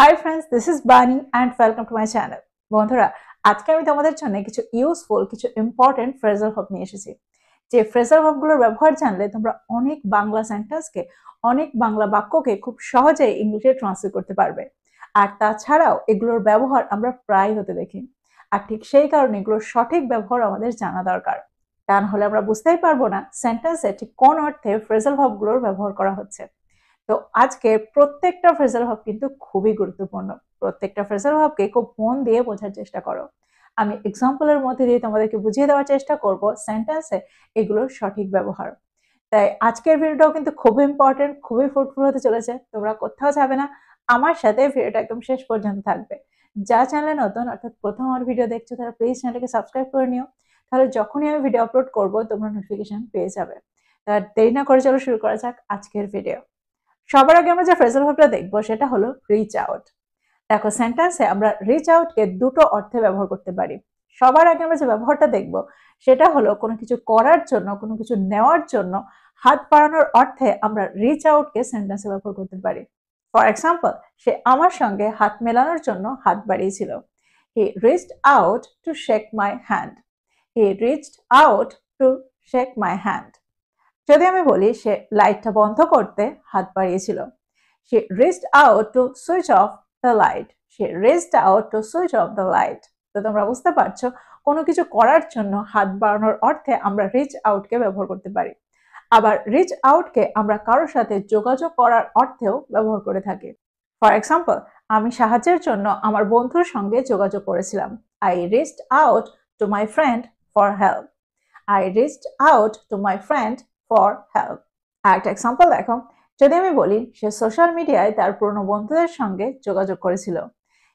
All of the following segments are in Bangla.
হাই ফ্রেন্ডস, দিস ইজ বানি and welcome to my channel. বন্ধুরা, আজকে আমি তোমাদের জন্য কিছু ইউজফুল, কিছু ইম্পর্টেন্ট ফ্রেজাল ভার্ব নিয়ে এসেছি। যে ফ্রেজাল ভার্বগুলোর ব্যবহার জানলে তোমরা অনেক বাংলা সেন্টেন্সকে, অনেক বাংলা বাক্যকে খুব সহজেই ইংলিশে ট্রান্সলেট করতে পারবে। আর তাছাড়াও এগুলোর ব্যবহার আমরা প্রায় হতে দেখি। আর ঠিক সেই কারণে এগুলোর সঠিক ব্যবহার আমাদের জানা দরকার। তা না হলে আমরা বুঝতেই পারবো না সেন্টেন্সে ঠিক কোন অর্থে ফ্রেজাল ভার্বগুলোর ব্যবহার করা হচ্ছে। তো আজকে প্রত্যেকটা ফ্রেজাল ভার্ব কিন্তু খুবই গুরুত্বপূর্ণ। প্রত্যেকটা ফ্রেজাল ভার্বকে খুব মন দিয়ে বোঝার চেষ্টা করো। আমি এক্সাম্পলের মধ্যে দিয়ে তোমাদেরকে বুঝিয়ে দেওয়ার চেষ্টা করব সেন্টেন্সে এগুলোর সঠিক ব্যবহার। তাই আজকের ভিডিওটাও কিন্তু খুবই ইম্পর্টেন্ট, খুবই ফ্রুটফুল হতে চলেছে। তোমরা কোথাও যাবে না, আমার সাথে ভিডিওটা একদম শেষ পর্যন্ত থাকবে। যা চ্যানেলে নতুন, অর্থাৎ প্রথম আমার ভিডিও দেখছো, তারা প্লিজ চ্যানেলটাকে সাবস্ক্রাইব করে নিও। তাহলে যখনই আমি ভিডিও আপলোড করব তোমরা নোটিফিকেশন পেয়ে যাবে। তার দেরি না করে চলো শুরু করা যাক আজকের ভিডিও। সবার আগে আমরা যে ফ্রেজাল ভার্বটা দেখবো সেটা হলো রিচ আউট। দেখো, সেন্টেন্সে আমরা রিচ আউটকে দুটো অর্থে ব্যবহার করতে পারি। সবার আগে আমরা যে ব্যবহারটা দেখব সেটা হলো কোনো কিছু করার জন্য, কোনো কিছু নেওয়ার জন্য হাত বাড়ানোর অর্থে আমরা রিচ আউটকে সেন্টেন্সে ব্যবহার করতে পারি। ফর এক্সাম্পল, সে আমার সঙ্গে হাত মেলানোর জন্য হাত বাড়িয়েছিল। He reached out to shake my hand. He reached out to shake my hand. যদি আমি বলি সে লাইটটা বন্ধ করতে হাত বাড়িয়েছিল, সে reached out to switch off the light. সে reached out to switch off the light. তো তোমরা বুঝতে পারছো, কোনো কিছু করার জন্য হাত বাড়ানোর অর্থে আমরা রিচ আউটকে ব্যবহার করতে পারি। আবার রিচ আউটকে আমরা কারোর সাথে যোগাযোগ করার অর্থেও ব্যবহার করে থাকি। ফর এক্সাম্পল, আমি সাহায্যের জন্য আমার বন্ধুর সঙ্গে যোগাযোগ করেছিলাম। I reached out to my friend for help. I reached out to my friend for help. একটা এক্সাম্পল দেখো, যদি আমি বলি সে সোশ্যাল মিডিয়ায় তার পুরনো বন্ধুদের সঙ্গে যোগাযোগ করেছিল।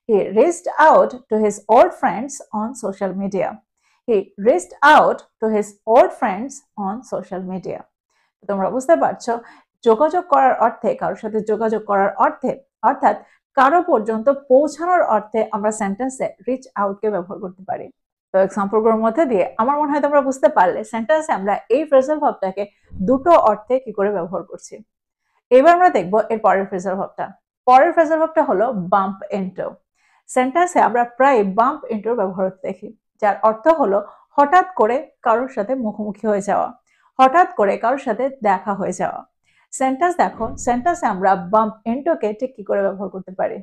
হি reached out to his old friends on social media. He reached out to his old friends on social media. তোমরা বুঝতে পারছো, যোগাযোগ করার অর্থে, কারোর সাথে যোগাযোগ করার অর্থে, অর্থাৎ কারো পর্যন্ত পৌঁছানোর অর্থে আমরা সেন্টেন্সে রিচ আউটকে ব্যবহার করতে পারি। তো এক্সাম্পলগুলোর মধ্যে দিয়ে আমার মনে হয় তোমরা বুঝতে পারলে সেন্টেন্সে আমরা এই ফ্রেজাল ভার্বটাকে দুটো অর্থে কি করে ব্যবহার করছি। এবার আমরা দেখবো এর পরের ফ্রেজাল ভার্বটা। পরের ফ্রেজাল ভার্বটা হলো বাম্প ইনটু। সেন্টেন্সে আমরা প্রায় বাম্প ইনটুর ব্যবহার দেখি, যার অর্থ হলো হঠাৎ করে কারোর সাথে মুখোমুখি হয়ে যাওয়া, হঠাৎ করে কারোর সাথে দেখা হয়ে যাওয়া। সেন্টেন্স দেখো, সেন্টেন্সে আমরা বাম্প ইনটুকে ঠিক কি করে ব্যবহার করতে পারি।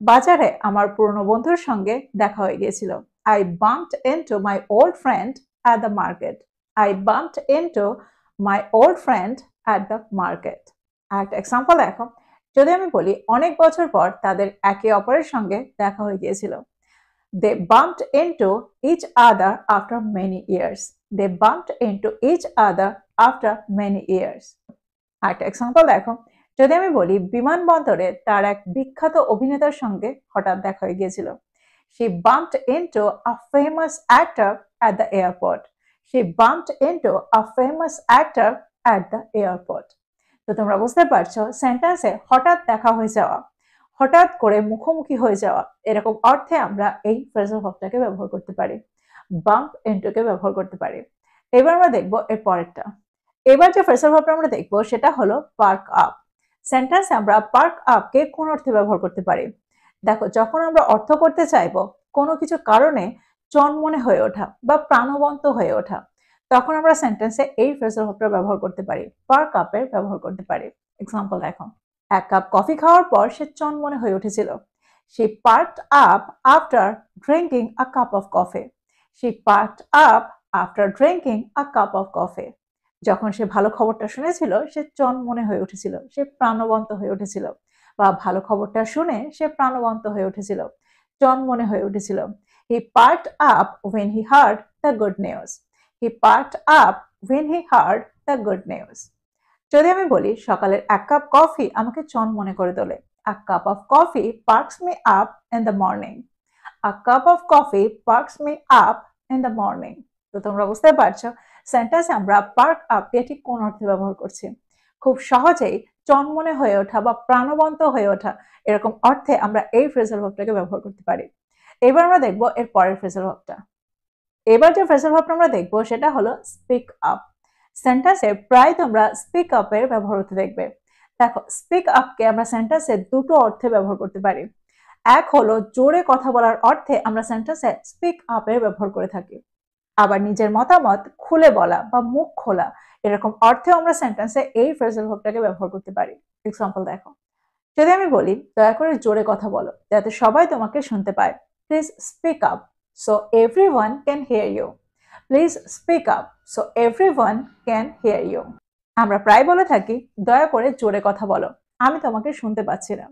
বাজারে আমার পুরনো বন্ধুর সঙ্গে দেখা হয়ে গিয়েছিল। I bumped into my old friend at the market. I bumped into my old friend at the market. একটা এক্সাম্পল দেখো, যদি আমি বলি অনেক বছর পর তাদের একে অপরের সঙ্গে দেখা হয়ে গিয়েছিল। They bumped into each other after many years. They bumped into each other after many years. একটা এক্সাম্পল দেখো, যদি আমি বলি বিমানবন্দরে তার এক বিখ্যাত অভিনেতার সঙ্গে হঠাৎ দেখা হয়ে গিয়েছিল। She bumped into a famous actor at the airport. She bumped into a famous actor at the airport. তো তোমরা বুঝতে পারছো, সেন্টেন্সে হঠাৎ দেখা হয়ে যাওয়া, হঠাৎ করে মুখোমুখি হয়ে যাওয়া, এরকম অর্থে আমরা এই ফ্রেজাল ভার্বটাকে ব্যবহার করতে পারি, বাম্প ইনটুকে ব্যবহার করতে পারি। এবার আমরা দেখবো এর পরেরটা। এবার যে ফ্রেজাল ভার্বটা আমরা দেখবো সেটা হলো পার্ক আপ। সেন্টেন্সে আমরা পার্ক আপকে কোন অর্থে ব্যবহার করতে পারি। দেখো, যখন আমরা অর্থ করতে চাইবো কোনো কিছু কারণে চনমনে হয়ে ওঠা বা প্রাণবন্ত হয়ে ওঠা, তখন আমরা সেন্টেন্সে এই ফ্রেজাল ভার্বটা ব্যবহার করতে পারি, পার্ক আপের ব্যবহার করতে পারি। এক্সাম্পল দেখো, এক কাপ কফি খাওয়ার পর সে চনমনে হয়ে উঠেছিল। She perked up after drinking a cup of coffee. She perked up after drinking a cup of coffee. যখন সে ভালো খবরটা শুনেছিল সে চনমনে হয়ে উঠেছিল, সে প্রাণবন্ত হয়ে উঠেছিল, বা ভালো খবরটা শুনে সে প্রাণবন্ত হয়ে উঠেছিল, চনমনে হয়ে উঠেছিল। He perked up when he heard the good news. He perked up when he heard the good news. যদি আমি বলি সকালের এক কাপ কফি আমাকে চনমনে করে তোলে। A cup of coffee perks me up in the morning. A cup of coffee perks me up in the morning. তো তোমরা বুঝতে পারছো, সেন্টেন্সে আমরা পার্ক আপকে ঠিক কোন অর্থে ব্যবহার করছি। খুব সহজেই চনমনে হয়ে ওঠা বা প্রাণবন্ত হয়ে ওঠা, এরকম অর্থে আমরা এই ফ্রেজাল ভার্বটাকে ব্যবহার করতে পারি। এবার আমরা দেখবো এর পরের ফ্রেজাল ভার্বটা। এবার যে ফ্রেজাল ভার্বটা আমরা দেখবো সেটা হলো স্পিক আপ। সেন্টেন্সে প্রায় তোমরা স্পিক আপের ব্যবহার হতে দেখবে। দেখো, স্পিক আপকে আমরা সেন্টেন্সে দুটো অর্থে ব্যবহার করতে পারি। এক হলো জোরে কথা বলার অর্থে আমরা সেন্টেন্সে স্পিক আপ এর ব্যবহার করে থাকি। আবার নিজের মতামত খুলে বলা বা মুখ খোলা এরকম অর্থে আমরা সেন্টেন্সে এই ফ্রেজাল ভার্বটাকে ব্যবহার করতে পারি। এক্সাম্পল দেখো, যদি আমি বলি দয়া করে জোরে কথা বলো যাতে সবাই তোমাকে শুনতে পায়, please speak up so everyone can hear you. Please speak up so everyone can hear you. আমরা প্রায় বলে থাকি দয়া করে জোরে কথা বলো, আমি তোমাকে শুনতে পাচ্ছি না।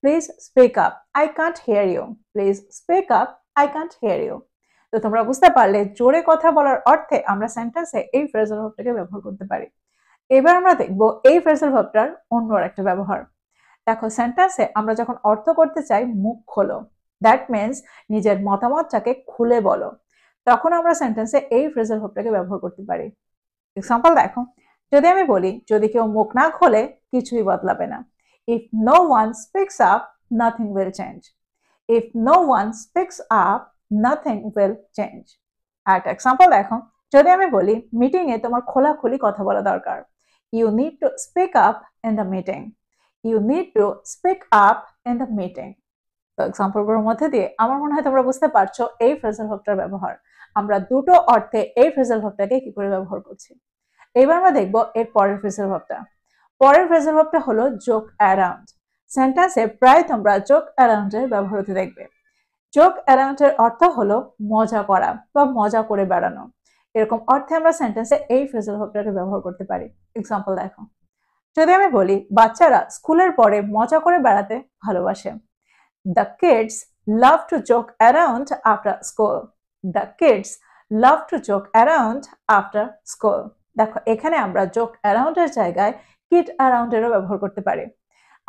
Please speak up, I can't hear you. Please speak up, I can't hear you. তো তোমরা বুঝতে পারলে জোরে কথা বলার অর্থে আমরা সেন্টেন্সে এই ফ্রেজাল ভার্বটাকে ব্যবহার করতে পারি। এবার আমরা দেখব এই ফ্রেজাল ভার্বটার অন্য একটা ব্যবহার। দেখো, সেন্টেন্সে আমরা যখন অর্থ করতে চাই মুখ খোলো, দ্যাট মিনস নিজের মতামতটাকে খুলে বলো, তখন আমরা সেন্টেন্সে এই ফ্রেজাল ভার্বটাকে ব্যবহার করতে পারি। এক্সাম্পল দেখো, যদি আমি বলি যদি কেউ মুখ না খোলে কিছুই বদলাবে না। If no one speaks up nothing will change. If no one speaks up nothing will change. আর একটা এক্সাম্পল দেখো, যদি আমি বলি মিটিং এ তোমার খোলাখুলি কথা বলা দরকার। You need to speak up in the meeting. You need to speak up in the meeting. তো এক্সাম্পলগুলোর মধ্যে দিয়ে আমার মনে হয় তোমরা বুঝতে পারছো এই ফ্রেজাল ভার্বটার ব্যবহার। আমরা দুটো অর্থে এই ফ্রেজাল ভার্বটাকে কি করে ব্যবহার করছি। এবার আমরা দেখবো এর পরের ফ্রেজাল ভার্বটা। পরের ফ্রেজাল ভার্বটা হলো জোক অ্যারাউন্ড। সেন্টেন্সে প্রায় তোমরা জোক অ্যারাউন্ড এর ব্যবহার হতে দেখবে। জোক অ্যারাউন্ড এর অর্থ হলো মজা করা বা মজা করে বেড়ানো। এরকম অর্থে আমরা সেন্টেন্সে এই ফ্রেজাল ভার্বটাকে ব্যবহার করতে পারি। এক্সাম্পল দেখো, যদি আমি বলি বাচ্চারা স্কুলের পরে মজা করে বেড়াতে ভালোবাসে। The kids love to joke around after school. The kids love to joke around after school. দেখো, এখানে আমরা জোক অ্যারাউন্ড এর জায়গায় কিড অ্যারাউন্ড এরও ব্যবহার করতে পারি।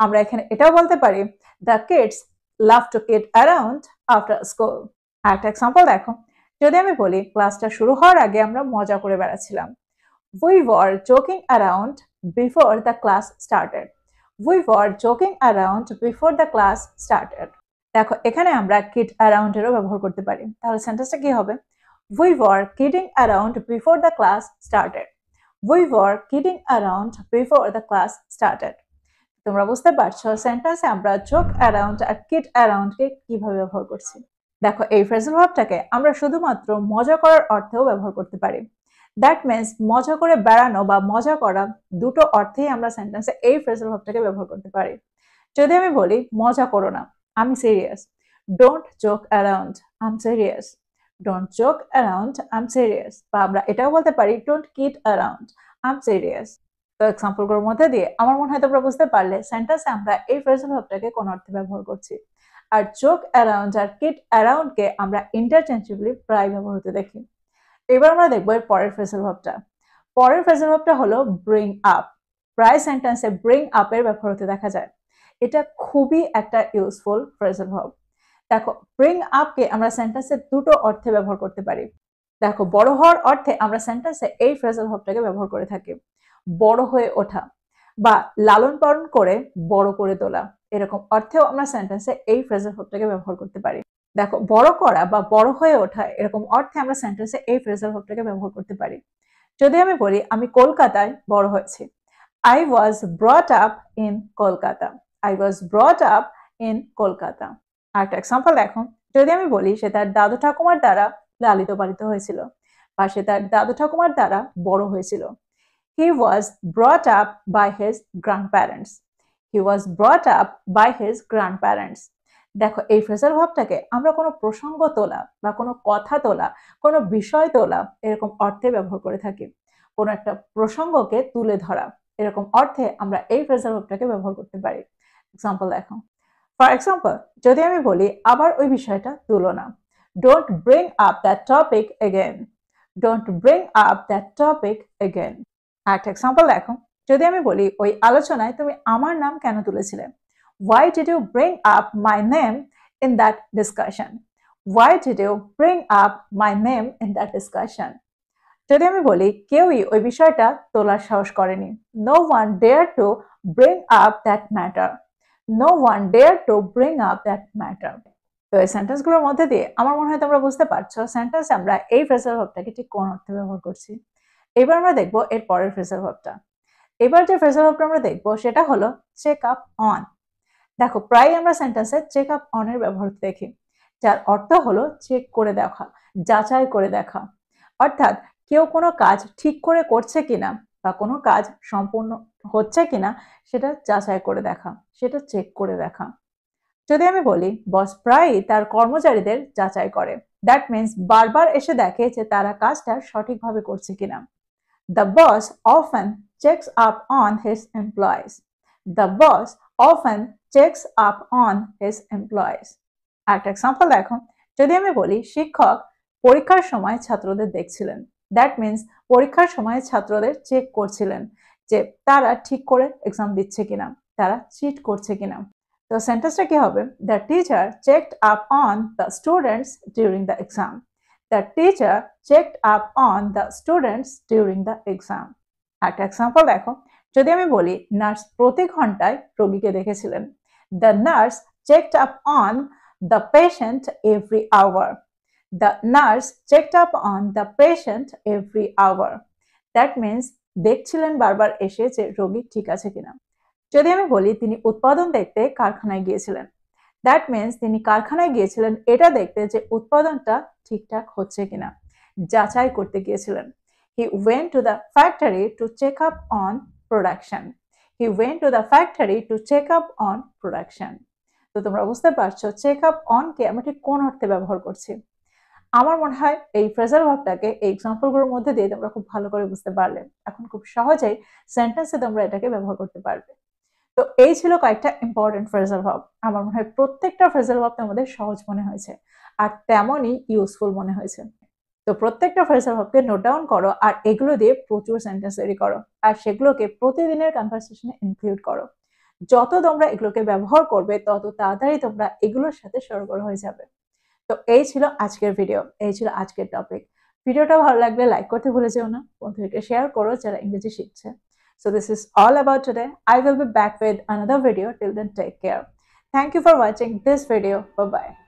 আমরা এখানে এটাও বলতে পারি the kids love to kid around after school. একটা এক্সাম্পল দেখো, যদি আমি বলি ক্লাসটা শুরু হওয়ার আগে আমরা মজা করে বেড়াচ্ছিলাম। We were joking around before the class started. We were joking around before the class started. দেখো, এখানে আমরা kid around এরও ব্যবহার করতে পারি। তাহলে সেন্টেন্সটা কি হবে? We were kidding around before the class started. We were kidding around before the class started. তোমরা বুঝতে পারছো সেন্টেন্সে আমরা joke around আর kid around কে কিভাবে ব্যবহার করছি। দেখো, এই ফ্রেজাল ভার্বটাকে আমরা শুধুমাত্র মজা করার অর্থেও ব্যবহার করতে পারি। দ্যাট মিনস মজা করে বেড়ানো বা মজা করা দুটো অর্থেই আমরা সেন্টেন্সে এই ফ্রেজাল ভার্বটাকে ব্যবহার করতে পারি। যদি আমি বলি মজা করো না, আমি serious. Don't joke around, I am serious. Don't joke around, I am serious. বা আমরা এটাও বলতে পারি don't kid around, I am serious. তো এক্সাম্পলগুলোর মধ্যে দিয়ে আমার মনে হয় তোমরা বুঝতে পারলে সেন্টেন্সে আমরা এই ফ্রেজাল ভার্বটাকে কোন অর্থে ব্যবহার করছি। আর জোক অ্যারাউন্ড আর কিড অ্যারাউন্ড কে আমরা ইন্টারচেঞ্জেবলি প্রায় ব্যবহার হতে দেখি। এবার আমরা দেখবো এর পরের ফ্রেজাল ভার্বটা। পরের ফ্রেজাল ভার্বটা হলো ব্রিং আপ। প্রায় সেন্টেন্সে ব্রিং আপ এর ব্যবহার হতে দেখা যায়। এটা খুবই একটা ইউজফুল ফ্রেজাল ভার্ব। দেখো, ব্রিং আপ কে আমরা সেন্টেন্সে দুটো অর্থে ব্যবহার করতে পারি। দেখো, বড় হওয়ার অর্থে আমরা সেন্টেন্সে এই ফ্রেজাল ভার্বটাকে ব্যবহার করে থাকি। বড় হয়ে ওঠা বা লালন পালন করে বড় করে তোলা এরকম অর্থেও আমরা সেন্টেন্সে এই ফ্রেজাল ভার্বটাকে ব্যবহার করতে পারি। দেখো, বড় করা বা বড় হয়ে ওঠা এরকম অর্থে আমরা সেন্টেন্সে এই ফ্রেজাল ভার্বটাকে ব্যবহার করতে পারি। যদি আমি বলি আমি কলকাতায় বড় হয়েছি, I was brought up in Kolkata. I was brought up in Kolkata. আরেকটা এক্সাম্পল দেখো, যদি আমি বলি সে তার দাদু ঠাকুমার দ্বারা লালিত পালিত হয়েছিল বা সে তার দাদু ঠাকুমার দ্বারা বড় হয়েছিল। He was brought up by his grandparents. He was brought up by his grandparents. দেখো, এই ফ্রেজাল ভার্বটাকে আমরা কোনো প্রসঙ্গ তোলা বা কোনো কথা তোলা, কোনো বিষয় তোলা এরকম অর্থে ব্যবহার করে থাকি। কোনো একটা প্রসঙ্গকে তুলে ধরা এরকম অর্থে আমরা এই ফ্রেজাল ভার্বটাকে ব্যবহার করতে পারি। এক্সাম্পল দেখো, ফর এক্সাম্পল যদি আমি বলি আবার ওই বিষয়টা তুলো না। Don't bring up that topic again. Don't bring up that topic again. আরেকটা এক্সাম্পল দেখো, যদি আমি বলি ওই আলোচনায় তুমি আমার নাম কেন তুলেছিলে। Why did you bring up my name in that discussion? Why did you bring up my name in that discussion? যদি আমি বলি কেউই ওই বিষয়টা তোলার সাহস করেনি। No one dared to bring up that matter. No one dared to bring up that matter. তো এই সেন্টেন্সগুলোর মধ্যে দিয়ে আমার মনে হয় তোমরা বুঝতে পারছো সেন্টেন্স আমরা এই ফ্রেজাল ভার্বটাকে ঠিক কোন অর্থে ব্যবহার করছি। এবার আমরা দেখবো এর পরের ফ্রেজাল ভার্বটা। এবার যে ফ্রেজাল ভার্বটা আমরা দেখবো সেটা হলো চেক আপ অন। দেখো প্রায় আমরা সেন্টেন্সে চেক আপ অন এর ব্যবহার দেখি, যার অর্থ হলো চেক করে দেখা, যাচাই করে দেখা। অর্থাৎ কেউ কোনো কাজ ঠিক করে করছে কিনা বা কোনো কাজ সম্পূর্ণ হচ্ছে কিনা সেটা যাচাই করে দেখা, সেটা চেক করে দেখা। যদি আমি বলি বস প্রায়ই তার কর্মচারীদের যাচাই করে, দ্যাট মিন্স বারবার এসে দেখে যে তারা কাজটা সঠিকভাবে করছে কিনা। The boss often checks up on his employees. The boss often checks up on his employees. একটা এক্সাম্পল দেখো, যদি আমি বলি শিক্ষক পরীক্ষার সময় ছাত্রদের দেখছিলেন, দ্যাট মিন্স পরীক্ষার সময় ছাত্রদের চেক করছিলেন যে তারা ঠিক করে এক্সাম দিচ্ছে কিনা, তারা চিট করছে কিনা। তো সেন্টেন্সটা কি হবে? The teacher checked up on the students during the exam. The teacher checked up on the students during the exam. একটা এক্সাম্পল দেখো, যদি আমি বলি নার্স প্রতি ঘন্টায় রোগীকে দেখেছিলেন, the nurse checked up on the patient every hour. The nurse checked up on the patient every hour. That means দেখছিলেন বারবার এসে যে রোগী ঠিক আছে কিনা। যদি আমি বলি তিনি উৎপাদন দেখতে কারখানায় গিয়েছিলেন, দ্যাট মিন্স তিনি কারখানায় গিয়েছিলেন এটা দেখতে যে উৎপাদনটা ঠিকঠাক হচ্ছে কিনা, যাচাই করতে গিয়েছিলেন। He went to the factory to check up on production. He went to the factory to check up on production. তো তোমরা বুঝতে পারছো চেক আপ অন কে আমরা ঠিক কোন অর্থে ব্যবহার করছি। আমার মনে হয় এই ফ্রেজাল ভার্বটাকে এই এক্সাম্পলগুলোর মধ্যে দিয়ে তোমরা খুব ভালো করে বুঝতে পারলে। এখন খুব সহজেই সেন্টেন্সে তোমরা এটাকে ব্যবহার করতে পারবে। তো এই ছিল কয়েকটা ইম্পর্টেন্ট ফ্রেজাল ভার্ব। আমার মনে হয় প্রত্যেকটা ফ্রেজাল ভার্ব তোমাদের সহজ মনে হয়েছে আর তেমনই ইউজফুল মনে হয়েছে। তো প্রত্যেকটা ফ্রেজাল ভার্বকে নোট ডাউন করো আর এগুলো দিয়ে প্রচুর সেন্টেন্স তৈরি করো আর সেগুলোকে প্রতিদিনের কনভারসেশনে ইনক্লুড করো। যত তোমরা এগুলোকে ব্যবহার করবে তত তাড়াতাড়ি তোমরা এগুলোর সাথে সরগর হয়ে যাবে। তো এই ছিল আজকের ভিডিও, এই ছিল আজকের টপিক। ভিডিওটা ভালো লাগলে লাইক করতে ভুলে যেও না, বন্ধুদেরকে শেয়ার করো যারা ইংরেজি শিখছে। So this is all about today. I will be back with another video. Till then, take care. Thank you for watching this video. Bye bye.